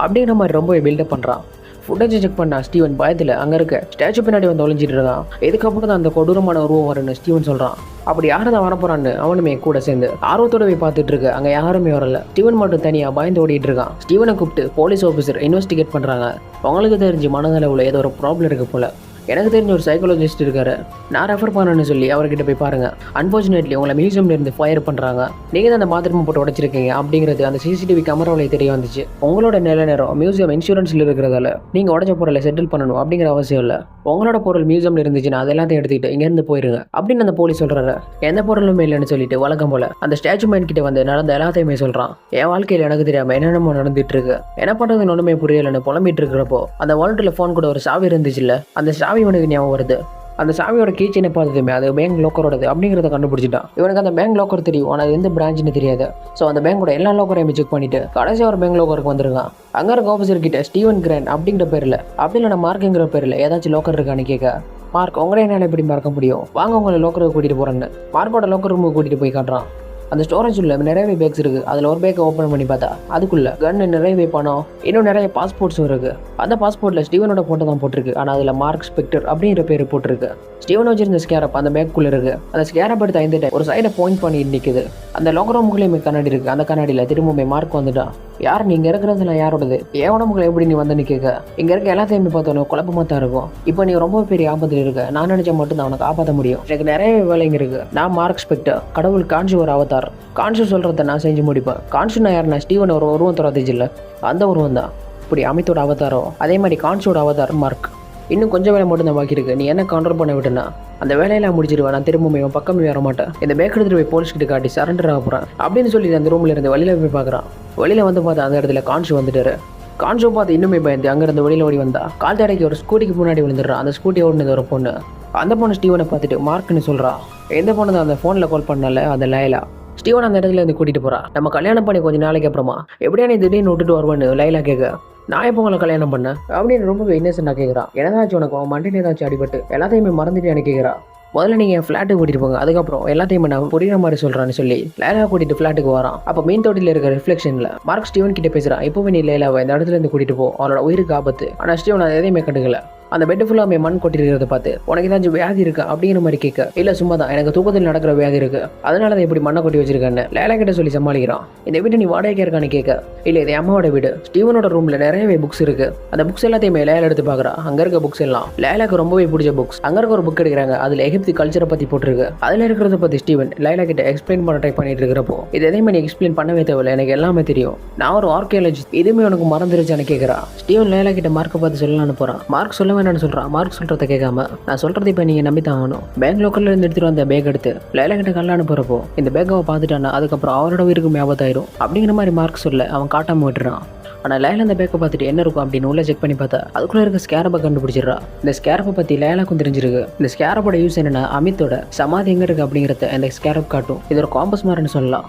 அப்படிங்கிற மாதிரி ரொம்பவே பில்டப் பண்ணுறான். ஃபுட்டேஜை செக் பண்ணா ஸ்டீவன் பயத்தில் அங்கே இருக்க ஸ்டாச்சு பின்னாடி வந்து ஒளிஞ்சிட்டு இருக்கான். இதுக்கப்புறம் தான் அந்த கொடூரமான உருவம் வரும்னு ஸ்டீவன் சொல்கிறான். அப்படி யாரும் தான் வரப்போறான்னு அவனுமே கூட சேர்ந்து ஆர்வத்தோடவே பார்த்துட்டு இருக்கு. அங்கே யாருமே வரல. ஸ்டீவன் மட்டும் தனியாக பயந்து ஓடிட்டு இருக்கான். ஸ்டீவனை கூப்பிட்டு போலீஸ் ஆஃபீஸர் இன்வெஸ்டிகேட் பண்ணுறாங்க. உங்களுக்கு தெரிஞ்சு மனதளவில் ஏதோ ஒரு ப்ராப்ளம் இருக்கு போல, எனக்கு தெரிஞ்ச ஒரு சைக்காலஜிஸ்ட் இருக்காரு, நான் ரெஃபர் பண்ணணும்னு சொல்லி அவர்கிட்ட போய் பாருங்க. அன்ஃபார்ச்சுனேட்லி உங்களை மியூசியம்ல இருந்து ஃபயர் பண்ணுறாங்க, நீங்கள் தான் அந்த பாத்ரூம் போட்டு உடச்சிருக்கீங்க அப்படிங்கிறது அந்த சிசிடிவி கேமராவில் தெரிய வந்துச்சு. உங்களோட நல்ல நேரம் மியூசியம் இன்சூரன்ஸில் இருக்கிறதால நீங்கள் உடச்ச பொருளை செட்டில் பண்ணணும் அப்படிங்கிற அவசியம் இல்லை. உங்களோட பொருள் மியூசியம்ல இருந்துச்சுன்னா அது எல்லாத்தையும் எடுத்துக்கிட்டு இங்கேருந்து போயிருங்க அப்படின்னு அந்த போலீஸ் சொல்கிறாரு. எந்த பொருளுமே இல்லைன்னு சொல்லிட்டு வழக்கம் போல அந்த ஸ்டாச்சு மேன் கிட்ட வந்து நடந்த எல்லாத்தையுமே சொல்கிறான். என் வாழ்க்கையில் எனக்கு தெரியாமல் என்னென்னமோ நடந்துட்டு இருக்கு, என்ன பண்ணுறதுன்னு ஒன்றுமே புரியலைன்னு புலம்பிட்டு இருக்கிறப்போ அந்த வாலெட்டில் ஃபோன் கூட ஒரு சாவி இருந்துச்சுல்ல, அந்த சாவி இவனுக்கு ஞாபகம் வருது. அந்த சாவியோட கீச்சனை பார்த்ததுமே அது பேங்க் லோக்கரோடது அப்படிங்கிறத கண்டுபிடிச்சிட்டான். இவனுக்கு அந்த பேங்க் லோக்கர் தெரியும், ஆனால் எந்த பிரான்ச்னு தெரியாது. ஸோ அந்த பேங்கோட எல்லா லோக்கரையுமே செக் பண்ணிட்டு கடைசியாக ஒரு பேங்க் லோக்கருக்கு வந்திருக்கான். அங்கே இருக்க ஆஃபீஸர் கிட்ட ஸ்டீவன் கிராண்ட் அப்படிங்கிற பேரில் அப்படி இல்லைனா மார்க்குங்கிற பேரில் ஏதாச்சும் லோக்கர் இருக்கான்னு கேட்க, மார்க் உங்களே என்னால் எப்படி மறக்க முடியும், வாங்க உங்களை லோக்கருக்கு கூட்டிகிட்டு போகிறேன்னு மார்க்கோட லோக்கர் ரூமுக்கு கூட்டிகிட்டு போய் காட்டுறான். அந்த ஸ்டோரேஜ் உள்ள நிறையவே பேக்ஸ் இருக்குது. அதில் ஒரு பேக்கை ஓப்பன் பண்ணி பார்த்தா அதுக்குள்ளே கன்னு, நிறையவே பணம், இன்னும் நிறைய பாஸ்போர்ட்ஸும் இருக்குது. அந்த பாஸ்போர்ட்டில் ஸ்டீவனோட ஃபோட்டோ தான் போட்டிருக்கு, ஆனால் அதில் மார்க் ஸ்பெக்டர் அப்படிங்கிற பேர் போட்டிருக்கு. ஸ்டீவன் வச்சிருந்த ஸ்கேரப் அந்த பேக்குள்ளே இருக்குது. அந்த ஸ்கேரப் எடுத்து ஐந்து டைம் ஒரு சைடை பாயிண்ட் பண்ணி நிற்குது. அந்த லோக்கர் ரூமுக்குள்ளேயுமே கண்ணாடி இருக்குது. அந்த கண்ணாடியில் திரும்பவுமே மார்க் வந்துட்டான். யார் நீங்கள் இருக்கிறதுல யாரோடது, என் உடம்புக்குள்ள எப்படி நீ வந்து கேட்க, இங்கே இருக்க எல்லாத்தையுமே பார்த்தோன்னு குழப்பமாக தான் இருக்கும். இப்போ நீ ரொம்ப பெரிய ஆபத்தில் இருக்க, நான் நினச்சா மட்டும் தான் அவனை காப்பாற்ற முடியும். எனக்கு நிறைய வேலைங்க இருக்குது. நான் மார்க் ஸ்பெக்டர், கடவுள் காஞ்சி ஒரு அவதார். கான்சு சொல்கிறத நான் செஞ்சு முடிப்பேன். கான்சுனா யாருன்னா ஸ்டீவன் ஒரு உருவம் தரத்துச்சு இல்லை, அந்த உருவம் தான். இப்படி அமித்தோட அவதாரம், அதே மாதிரி கான்சோட அவதார் மார்க். இன்னும் கொஞ்சம் வேலை மட்டும் தான் பாக்கி இருக்கு, நீ என்ன கண்ட்ரோல் பண்ண விட்டுனா அந்த வேலையெல்லாம் முடிச்சிருவேன், நான் திரும்ப இவன் பக்கமே வர மாட்டேன், இந்த பேக் எடுத்துட்டு போய் போலீஸ் கிட்ட காட்டி சரண்டர் ஆக போகிறேன் அப்படின்னு சொல்லி அந்த ரூமில் இருந்து வெளியில் போய் பார்க்குறான். வெளியில் வந்து பார்த்தா அந்த இடத்துல கான்சு வந்துட்டாரு. கான்சோ பார்த்து இன்னுமே பயந்து அங்கேருந்து வெளியில் ஓடி வந்தா கால் தடைக்கு ஒரு ஸ்கூட்டிக்கு முன்னாடி விழுந்துடுறான். அந்த ஸ்கூட்டி ஓடினது ஒரு பொண்ணு. அந்த பொண்ணு ஸ்டீவனை பார்த்துட்டு மார்க்னு சொல்கிறா. எந்த பொண்ணு தான் அந்த ஃபோனில் கால் பண்ணல, அந்த லைலா. ஸ்டீவன் அந்த இடத்துல இருந்து கூட்டிகிட்டு போகிறான். நம்ம கல்யாணம் பண்ணி கொஞ்சம் நாளைக்கு அப்புறமா எப்படியா நீ திடீர்னு விட்டுட்டு வருவேன்னு லைலா கேட்க, நான் எப்போ உங்களை கல்யாணம் பண்ணேன் அப்படின்னு ரொம்ப இன்னசென்ட்டாக கேட்குறான். என்னதாச்சும் உனக்கு மண்டையில் ஏதாச்சும் அடிபட்டு எல்லாத்தையுமே மறந்துட்டு எனக்கு கேட்குறா. முதல்ல நீங்கள் என் ஃப்ளாட்டுக்கு கூட்டிகிட்டு போங்க, அதுக்கப்புறம் எல்லாத்தையுமே நான் புரியுற மாதிரி சொல்கிறான்னு சொல்லி லைலா கூட்டிகிட்டு ஃப்ளாட்டுக்கு வரான். அப்போ மீன் தொட்டியில் இருக்கிற ரிஃப்ளெக்ஷனில் மார்க் ஸ்டீவன் கிட்ட பேசுகிறான். இப்போவே நீ லைலாவை இந்த இடத்துல இருந்து கூட்டிகிட்டு போ, அவனோட உயிருக்கு ஆபத்து. ஆனால் ஸ்டீவன் அதை எதையுமே கண்டுக்கல. அந்த பெட்டு ஃபுல்லாக மண் கொட்டிருக்கிறத பார்த்து உனக்கு ஏதாச்சும் வியாதி இருக்கா அப்படிங்கிற மாதிரி கேட்க, இல்லை சும்மா தான் எனக்கு தூக்கத்தில் நடக்கிற வியாதி இருக்கு, அதனால தான் இப்படி மண்ணை கொட்டி வச்சிருக்கேன்னு லைலா கிட்ட சொல்லி சமாளிக்கிறான். இந்த வீட்டை நீ வாடகைக்கு இருக்கான்னு கேட்க, இல்லை இது அம்மாவோட வீடு. ஸ்டீவனோட ரூமில் நிறையவே புக்ஸ் இருக்கு. அந்த புக்ஸ் எல்லாத்தையுமே லைலா எடுத்து பார்க்குறா. அங்கே இருக்க புக்ஸ் எல்லாம் லைலாக்கு ரொம்பவே பிடிச்ச புக்ஸ். அங்கே இருக்க ஒரு புக் எடுக்கிறாங்க, அதில் எகிப்து கல்ச்சரை பற்றி போட்டிருக்கு. அதில் இருக்கிறத பற்றி ஸ்டீவன் லைலா கிட்ட எக்ஸ்பிளைன் பண்ண ட்ரை பண்ணிட்டு இருக்கிறப்போ, இது எதையுமே நீ எக்ஸ்பிளைன் பண்ணவே தேவையில்லை, எனக்கு எல்லாமே தெரியும், நான் ஒரு ஆர்கியாலஜிஸ்ட், இதுவுமே உனக்கு மறந்துருச்சான்னு கேட்குறா. ஸ்டீவன் லைலா கிட்ட மார்க்கை பார்த்து சொல்லலான்னு போகிறான். மார்க் சொல்ல வேண்டாம்னு சொல்கிறான். மார்க் சொல்கிறத கேட்காம, நான் சொல்கிறது இப்போ நீங்கள் நம்பி தான் ஆகணும். பேங்க் லோக்கல்ல இருந்து எடுத்துகிட்டு வந்த பேக் எடுத்து லைலா கிட்ட கல்லான்னு போகிறப்போ இந்த பேக்கை பார்த்துட்டானா அதுக்கப்புறம் அவரோட உயிருக்கு ஆபத்தாயிரும் அப்படிங்கிற மாதிரி மார்க் சொல்ல அவன் காட்டாமல் விட்டுறான். ஆனால் லைலா இந்த பேக்கை பார்த்துட்டு என்ன இருக்கும் அப்படின்னு உள்ள செக் பண்ணி பார்த்தா அதுக்குள்ளே இருக்க ஸ்கேரப்பை கண்டுபிடிச்சிடறா. இந்த ஸ்கேரப்பை பற்றி லைலாக்கும் தெரிஞ்சிருக்கு. இந்த ஸ்கேரப்போட யூஸ் என்னன்னா அமித்தோட சமாதி எங்கே இருக்குது அப்படிங்கிறத இந்த ஸ்கேரப் காட்டும். இது ஒரு காம்பஸ் மாதிரின்னு சொல்லலாம்.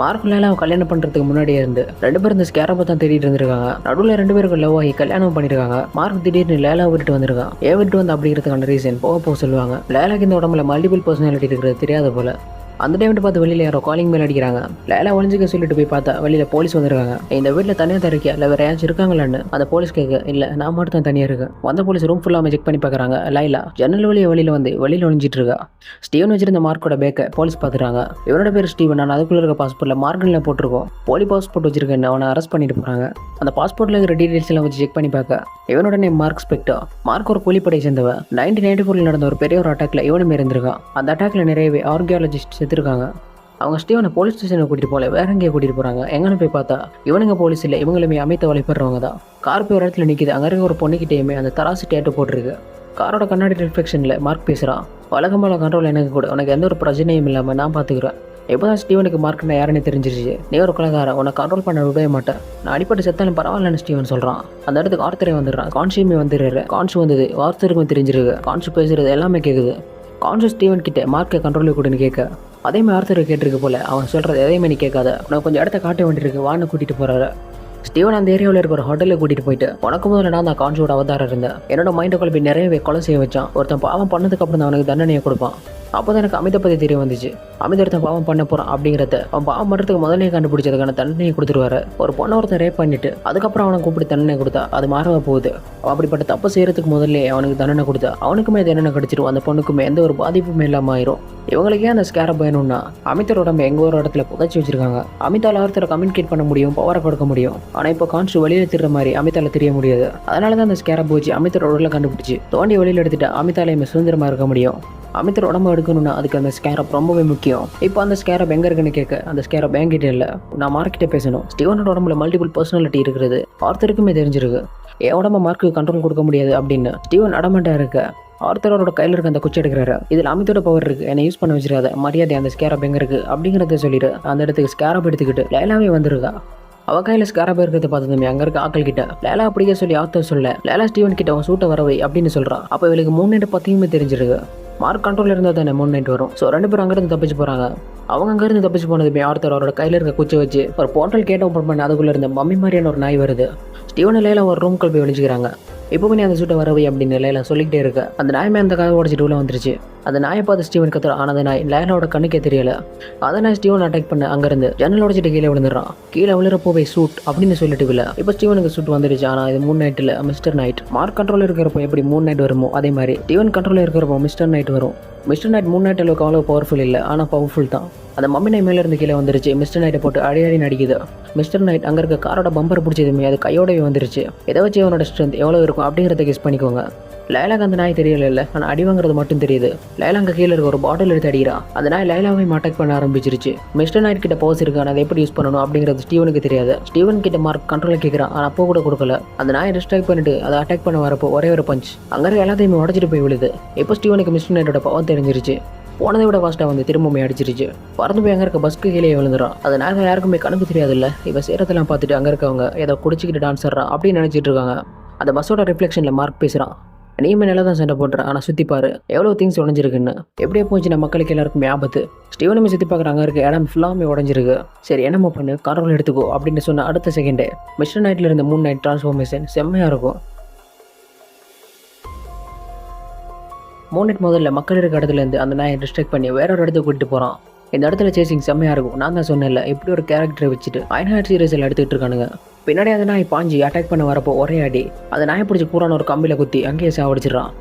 மார்க் லைலாவை கல்யாணம் பண்ணுறதுக்கு முன்னாடியே இருந்து ரெண்டு பேரும் இந்த ஸ்கேரப்பை தான் தேடிட்டு இருந்திருக்காங்க. நடுவில் ரெண்டு பேருக்கு லவ் ஆகி கல்யாணம் பண்ணியிருக்காங்க. மார்க் திடீர்னு லைலா விட்டு வந்திருக்கான். ஏன் விட்டு வந்து அப்படிங்கிறதுக்கான ரீசன் போக சொல்லுவாங்க. லைலாக்கு இந்த உடம்புல மல்டிபிள் பர்சனாலிட்டி இருக்கிறது தெரியாத போல. அந்த டைம் பார்த்து வெளியில் யாரோ காலிங் மேல் அடிக்கிறாங்க. லைலா ஒளிஞ்சிக்க சொல்லிட்டு போய் பார்த்தா வெளியில் போலீஸ் வந்திருக்காங்க. இந்த வீட்டில் தனியாக தான் இருக்கியா, இல்லை வேறு யாச்சும் இருக்காங்களான்னு அந்த போலீஸ் கேட்க, இல்லை நான் மட்டும் தான் தனியாக இருக்கேன். வந்த போலீஸ் ரூம் ஃபுல்லாக செக் பண்ணி பார்க்குறாங்க. லைலா ஜன்னல் வெளியில் வந்து வெளியில் ஒளிஞ்சிட்டு இருக்கா. ஸ்டீவன் வச்சிருந்த மார்க்கோட பேக்கை போலீஸ் பார்த்துறாங்க. இவனோட பேர் ஸ்டீவன், நான் அதுக்குள்ளே இருக்க பாஸ்போர்ட்டில் மார்க்கனில் போட்டிருக்கோம். போலி பாஸ்போர்ட் வச்சிருக்கேன்னு அவனை அரெஸ்ட் பண்ணிட்டு போகிறாங்க. அந்த பாஸ்போர்ட்டில் இருக்கிற டீட்டெயில்ஸ் எல்லாம் வச்சு செக் பண்ணி பார்க்க இவனோட நேம் மார்க் ஸ்பெக்டர். மார்க் ஒரு கூலிப்படை சேர்ந்தவன். 1994 நடந்த ஒரு பெரிய ஒரு அட்டாக்ல இவனுமே இருந்திருக்கான். அந்த அட்டாக்ல நிறையவே ஆர்கியாலஜிஸ்ட் செத்துருக்காங்க. அவங்க ஸ்டீவனை போலீஸ் ஸ்டேஷனுக்கு கூட்டிட்டு போல வேற எங்கேயே கூட்டிட்டு போறாங்க. எங்கன்னு போய் பார்த்தா இவனுங்க போலீஸ் இல்லை, இவங்களுமே அமைத்த வழிபடுறவங்க தான். கார் போய் ஒரு இடத்துல நிற்கிது. அங்கே இருக்க ஒரு பொண்ணுக்கிட்டேயுமே அந்த தராசு டேட்டு போட்டிருக்கு. காரோட கண்ணாடி ரிஃப்ளெக்ஷனில் மார்க் பேசுகிறான். வழக்கமான கண்ட்ரோல் எனக்கு கூட, உனக்கு எந்த ஒரு பிரச்சனையும் இல்லாமல் நான் பார்த்துக்கிறேன். எப்போதான் ஸ்டீவனுக்கு மார்க்னா யாருன்னு தெரிஞ்சிருச்சு. நீ ஒரு கொலைகாரன், உன்னை கண்ட்ரோல் பண்ண விடவே மாட்டேன். நான் அடிப்பட்டு செத்தாலும் பரவாயில்லன்னு ஸ்டீவன் சொல்கிறான். அந்த இடத்துக்கு ஆர்த்தரே வந்துடுறான். கான்ஷியுமே வந்துடுறாரு. கான்ஷு வந்தது ஆர்த்தருக்கும் தெரிஞ்சிருக்கு. கான்ஷு பேசுறது எல்லாமே கேட்குது. கான்ஷு ஸ்டீவன் கிட்ட மார்க்கை கண்ட்ரோல் கூடன்னு கேட்க அதே மாதிரி ஆர்த்தர் கேட்டிருக்கு போல. அவன் சொல்கிறது எதையுமே நீ கேட்காத, உனக்கு கொஞ்சம் இடத்த காட்ட வேண்டியிருக்கு, வான்னு கூட்டிகிட்டு போகிறாரு. ஸ்டீவன் அந்த ஏரியாவில் இருக்க ஒரு ஹோட்டலில் கூட்டிகிட்டு போயிட்டு உனக்கு முதல்ல நான் தான் கான்ஷோட அவதாரம் இருந்தேன். என்னோட மைண்டை குழப்பி நிறையவே கொலை செய்ய வச்சான். ஒருத்தன் பாவம் பண்ணதுக்கு அப்புறம் தான் அவனுக்கு தண்டனையை கொடுப்பான். அப்போ தான் எனக்கு அமிதை பற்றி தெரிய வந்துச்சு. அமித ஒருத்தன் பாவம் பண்ண போகிறான் அப்படிங்கிறத அவன் பாவம் பண்ணுறதுக்கு முதலே கண்டுபிடிச்சதுக்கான தண்டனையை கொடுத்துருவாரு. ஒரு பொண்ணை ஒருத்தன் ரேப் பண்ணிட்டு அதுக்கப்புறம் அவனை கூப்பிட்டு தண்டனை கொடுத்தா அது மாறவா போகுது. அவன் அப்படிப்பட்ட தப்பு செய்யறதுக்கு முதல்ல அவனுக்கு தண்டனை கொடுத்தா அவனுக்குமே தண்டனை கிடைச்சிடும். அந்த பொண்ணுக்குமே எந்த ஒரு பாதிப்புமே இல்லாமல் ஆயிரும். இவங்களுக்கே அந்த ஸ்கேரப் வேணும்னா அமிதோட உடம்பு எங்க ஒரு இடத்துல புதைச்சி வச்சிருக்காங்க. அமிதால ஒருத்தரை கம்யூனிகேட் பண்ண முடியும், பவரை கொடுக்க முடியும். ஆனால் இப்போ கான்ஷு வெளியில் திடுற மாதிரி அமிதால தெரிய முடியாது. அதனால தான் அந்த ஸ்கேரப் வச்சு அமிதோட உடலை கண்டுபிடிச்சி தோண்டி வெளியில் எடுத்துட்டு அமிதாலையுமே சுதந்திரமாக இருக்க முடியும். அமித்தர் உடம்பு எடுக்கணும்னா அதுக்கு அந்த ஸ்கேரப் ரொம்பவே முக்கியம். இப்போ அந்த ஸ்கேரப் எங்கே இருக்குன்னு கேட்க அந்த ஸ்கேரப் என்கிட்ட இல்லை, நான் மார்க்கிட்ட பேசணும். ஸ்டீவனோட உடம்புல மல்டிபிள் பர்சனாலிட்டி இருக்கிறது ஆர்த்தருக்குமே தெரிஞ்சிருக்கு. என் உடம்பு மார்க்கு கண்ட்ரோல் கொடுக்க முடியாது அப்படின்னு ஸ்டீவன் அடமெண்டா இருக்க ஆர்த்தரோட கையில் இருக்க அந்த குச்சி எடுக்கிறாரு. இதில் அமித்தோட பவர் இருக்கு, என்னை யூஸ் பண்ண வச்சிருக்காத, மரியாதை அந்த ஸ்கேரப் எங்கே இருக்கு அப்படிங்கிறத சொல்லிட்டு அந்த இடத்துக்கு ஸ்கேரப் எடுத்துக்கிட்டு லைலாவே வந்துருக்கா. அவ கையில் ஸ்கேரப் இருக்கிறத பார்த்ததுமே அங்கே இருக்க ஆக்கள் கிட்ட லேலா அப்படியே சொல்லி ஆர்த்தர் சொல்ல லேலா ஸ்டீவன் கிட்ட அவன் சூட்டை வரவை அப்படின்னு சொல்றான். அப்போ இவளுக்கு 3 நைட்டு பற்றியுமே தெரிஞ்சிருக்கு. மார்க் கண்ட்ரோல் இருந்தால் தானே 3 நைட் வரும். ஸோ 2 பேரும் அங்கேருந்து தப்பிச்சு போகிறாங்க. அவங்க அங்கேருந்து தப்பிச்சு போனதுமே ஆர்த்தர் அவரோட கையில் இருக்க குச்சி வச்சு ஒரு போர்ட்டல் கேட் ஓப்பன் பண்ணி அதுக்குள்ளே இருந்த மம்மி மாதிரியான ஒரு நாய் வருது. ஸ்டீவன் லேலா ஒரு ரூம்குள் போய் ஒழிச்சிக்கிறாங்க. இப்போவே நீ அந்த சூட்டை வரவை அப்படின்னு லேலா சொல்லிக்கிட்டே இருக்க அந்த நாய்மே அந்த கதை உடச்சிட்டு உள்ள வந்துருச்சு. அந்த நாயை பார்த்து ஸ்டீவன் கத்துற. ஆனால் அந்த நாய் லேலாவோட கண்ணுக்கே தெரியல. அந்த நாய் ஸ்டீவன் அட்டாக் பண்ண அங்கேருந்து ஜன்னல் உடச்சிட்டு கீழே விழுந்துடுறான். கீழே விழுறப்போவே சூட் அப்படின்னு சொல்லிட்டு இல்லை. இப்போ ஸ்டீவனுக்கு சூட் வந்துருச்சு. ஆனால் இது 3 நைட்டில் மிஸ்டர் நைட். மார்க் கண்ட்ரோல் இருக்கிறப்போ எப்படி 3 நைட் வருமோ அதே மாதிரி ஸ்டீவன் கண்ட்ரோல் இருக்கிறப்போ மிஸ்டர் நைட் வரும். மிஸ்டர் நைட் 3 நைட் அளவுக்கு அவ்வளோ பவர்ஃபுல் இல்லை, ஆனால் பவர்ஃபுல் தான். அந்த மம்மி நாய் மேலே இருந்து கீழே வந்துருச்சு. மிஸ்டர் நைட்டை போட்டு அடி நடிக்குது. மிஸ்டர் நைட் அங்கே இருக்க காரோட பம்பர் பிடிச்சதுமே அது கையோடவே வந்துருச்சு. இதை வச்சு அவனோட ஸ்ட்ரென்த் எவ்வளோ இருக்கும் அப்படிங்கிறத கெஸ் பண்ணிக்கோங்க. லைலாக்கு அந்த நாய் தெரியல, ஆனால் அடி வாங்குறது மட்டும் தெரியுது. லைலா அங்கே கீழே இருக்க ஒரு பாட்டில் எடுத்து அடிக்கிறா. அந்த நாய் லைலாவையும் அட்டாக் பண்ண ஆரம்பிச்சிருச்சு. மிஸ்டர் நைட் கிட்ட பவர்ஸ் இருக்கு, ஆனால் அதை எப்படி யூஸ் பண்ணணும் அப்படிங்கிறது ஸ்டீவனுக்கு தெரியாது. ஸ்டீவன் கிட்ட மார்க் கண்ட்ரோல் கேட்குறான், ஆனால் அப்போ கூட கொடுக்கல. அந்த நாயை டிஸ்ட்ராக்ட் பண்ணிட்டு அதை அட்டாக் பண்ண வரப்போ ஒரே ஒரு பஞ்ச் அங்கே இருக்க எல்லாத்தையுமே உடச்சிட்டு போய் விழுது. இப்போ ஸ்டீவனுக்கு மிஸ்டர் நைட்டோட பவர் தெரிஞ்சிருச்சு. போனதை விட ஃபாஸ்ட்டாக வந்து திரும்பவுமே அடிச்சிருச்சு. பறந்து போய் அங்கே இருக்க பஸ்க்கு கீழே விழுந்துறான். அது நாங்கள் யாருக்குமே கணக்கு தெரியாதுல்ல. இவன் சேரத்தெல்லாம் பார்த்துட்டு அங்கே இருக்கவங்க ஏதோ குடிச்சிக்கிட்டு டான்ஸ் ஆடுறான் அப்படின்னு நினச்சிட்டு இருக்காங்க. அந்த பஸ்ஸோட ரிஃப்ளெக்ஷனில் மார்க் பேசுகிறான். நீமே நல்லா தான் சண்டை போடுற, ஆனால் சுற்றி பாரு எவ்வளோ திங்ஸ் உடஞ்சிருக்குன்னு. எப்படியே போச்சு நம்ம மக்களுக்கு எல்லாருக்குமே ஆபத்து. ஸ்டீவனுமே சுற்றி பார்க்குற அங்கே இருக்க இடம் ஃபுல்லாமே உடஞ்சிருக்கு. சரி என்னமோ பண்ணு, கண்ட்ரோல் எடுத்துக்கோ அப்படின்னு சொன்ன அடுத்த செகண்டே மிஸ்டர் நைட்டில் இருந்த 3 நைட் டிரான்ஸ்ஃபார்மேஷன் செம்மையாக இருக்கும். 3 நைட் முதல்ல மக்கள் இருக்க இடத்துலேருந்து அந்த நாயை டிஸ்ட்ராக்ட் பண்ணி வேற ஒரு இடத்துக்கு கூட்டிட்டு போகிறான். இந்த இடத்துல சேசிங் செம்மையாக இருக்கும். நான் தான் சொன்னேன்ல இப்படி ஒரு கேரக்டரை வச்சுட்டு ஐநாட் சீரியஸில் எடுத்துகிட்டு இருக்கானுங்க. பின்னாடி அந்த நாய் பாஞ்சி அட்டாக் பண்ண வரப்போ ஒரே அடி அந்த நாயை பிடிச்சி பூரான ஒரு கம்பியில் குத்தி அங்கேயே சாவடிச்சிடறான்.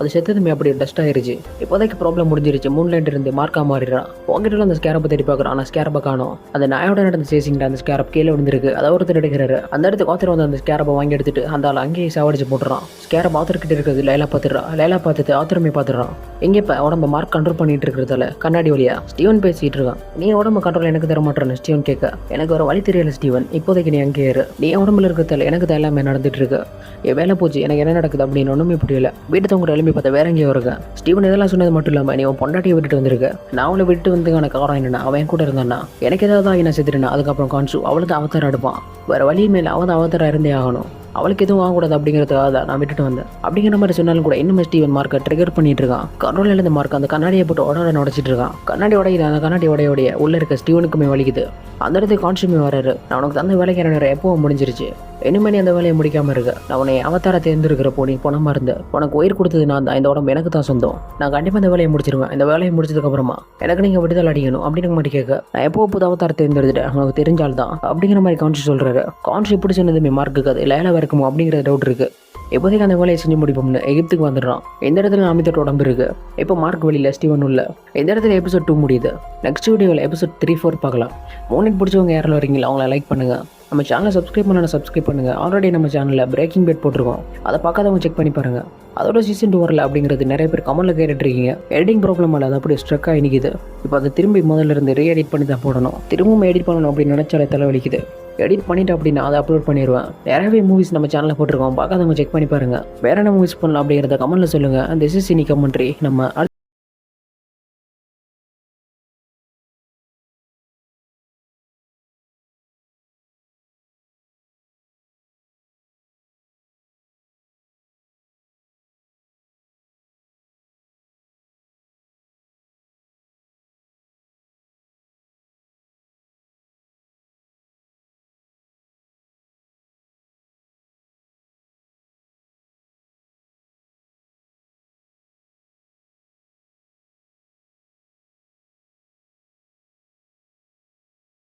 அது செத்ததுமே அப்படி டஸ்ட் ஆயிருச்சு. இப்போதைக்கு ப்ராப்ளம் முடிஞ்சிருச்சு. 3 நைட் இருந்து மார்க்கா மாறிடுறான். உங்ககிட்ட அந்த ஸ்கேரப்பை தேடி பார்க்குறான், ஆனால் ஸ்கேரப்பை காணோம். அந்த நாயோட நடந்த சேசிங்கிட்ட அந்த ஸ்கேரப் கீழே விழுந்திருக்கு. அதை ஒருத்தர் எடுக்கிறாரு. அந்த இடத்துக்கு ஆத்தர் வந்து அந்த ஸ்கேரப்பை வாங்கி எடுத்துட்டு அந்த ஆள் அங்கேயே சாவடிச்சு போட்டுறான். ஸ்கேரப் ஆத்தர் கிட்ட இருக்கிறது லைலா பார்த்துடுறா. லைலா பார்த்துட்டு ஆத்தருமே பார்த்துடுறான். எங்கே இப்போ உடம்ப மார்க் கண்ட்ரோல் பண்ணிட்டு இருக்கிறதால கண்ணாடி வழியா ஸ்டீவன் பேசிட்டு இருக்கான். நீ உடம்பு கண்ட்ரோல் எனக்கு தர மாட்டேன்னு ஸ்டீவன் கேட்க எனக்கு ஒரு வழி தெரியல ஸ்டீவன், இப்போதைக்கு நீ அங்கே ஏறு. நீ உடம்புல இருக்கிறதால எனக்கு தான் எல்லாமே நடந்துட்டு இருக்கு. என் வேலை போச்சு, எனக்கு என்ன நடக்குது அப்படின்னு ஒன்றுமே புரியல. வீட்டு தவங்க எழுப்பி பார்த்தா வேற எங்கேயோ இருக்க. ஸ்டீவன் இதெல்லாம் சொன்னது மட்டும் இல்லாமல் நீ உன் பொண்டாட்டியை விட்டுட்டு வந்திருக்க. நான் அவளை விட்டு வந்ததுக்கான காரணம் என்னன்னா அவன் கூட இருந்தான்னா எனக்கு ஏதாவது என்ன செத்துருனா அதுக்கப்புறம் கான்சு அவளுக்கு அவதாரம் எடுப்பான். வேற வழி மேலே அவன் அவதாரம் இருந்தே ஆகணும். அவளுக்கு எதுவும் ஆகக்கூடாது அப்படிங்கிறதுக்காக தான் நான் விட்டுட்டு வந்தேன் அப்படிங்கிற மாதிரி சொன்னாலும் கூட இன்னும் ஸ்டீவன் மார்க்கை ட்ரிகர் பண்ணிட்டு இருக்கான். கண்ட்ரோல் இழந்த மார்க் அந்த கண்ணாடியை போட்டு உடச்சிட்டு இருக்கான். கண்ணாடி உடையுது. அந்த கண்ணாடி உடைய உள்ள இருக்க ஸ்டீவனுக்குமே வலிக்குது. அந்த இடத்துக்கு கான்சுமே வராரு. நான் உனக்கு தந்த வேலைக்கு நேரம் எப்பவும் முடிஞ்சிருச்சு, இனிமே நீ அந்த வேலையை முடிக்காம இருக்க. நான் உன்னை அவதார தேர்ந்தெடுக்கிறப்போ நீ பணமா இருந்த உனக்கு உயிர் கொடுத்தது நான் தான். இந்த உடம்பு எனக்கு தான் சொந்தம். நான் கண்டிப்பாக இந்த வேலையை முடிச்சிருவேன். இந்த வேலையை முடிச்சதுக்கு அப்புறமா எனக்கு நீங்கள் விடுதலை அடிக்கணும் அப்படிங்கிற மாதிரி கேட்க நான் எப்போ புது அவதார தேர்ந்தெடுத்துட்டேன் உனக்கு தெரிஞ்சால் தான் அப்படிங்கிற மாதிரி கான்ஷி சொல்றாரு. கான்ஷி இப்படி சொன்னதுமே மார்க்கு அது லேலாக இருக்குமோ அப்படிங்கிற டவுட் இருக்கு. இப்போதைக்கு அந்த வேலையை செஞ்சு முடிப்போம்னு எகிப்துக்கு வந்துடுறான். இந்த இடத்துல அமிதோட உடம்பு இருக்கு. இப்போ மார்க் வெளியில் ஸ்டீவன் உள்ள. இந்த இடத்துல எபிசோட் 2 முடியுது. நெக்ஸ்ட் வீடியோவில் எபிசோட் 3, 4 பார்க்கலாம். 3 நைட் பிடிச்சவங்க யாரில் வரீங்களா அவங்கள லைக் பண்ணுங்க. நம்ம சேனலை சப்ஸ்கிரைப் பண்ணலாம், சப்ஸ்கிரைப் பண்ணுங்கள். ஆல்ரெடி நம்ம சேனலில் பிரேக்கிங் பேட் போட்டிருக்கோம், அதை பார்க்காதவங்க செக் பண்ணி பாருங்கள். அதோட சீசன் 2 வரல அப்படிங்கிறது நிறைய பேர் கமெண்ட்டில் கேட்டுட்ருக்கீங்க. எடிட்டிங் ப்ராப்ளம் இல்லை, அது அப்படியே ஸ்ட்ரக்காக இனிக்குது. இப்போ அதை திரும்பி முதல்ல இருந்து ரீஎடிட் பண்ணி தான் போடணும். திரும்பவும் எடிட் பண்ணணும் அப்படின்னு நினச்சாலே தலைவலிக்குது. எடிட் பண்ணிட்டு அப்படின்னா அதை அப்லோட் பண்ணிடுவேன். நிறையவே மூவிஸ் நம்ம சேனலில் போட்டிருக்கோம், பார்க்காதவங்க செக் பண்ணி பாருங்கள். வேறு என்ன மூவிஸ் பண்ணலாம் அப்படிங்கிறத கமெண்ட்டில் சொல்லுங்கள். This is cine commentary. நம்ம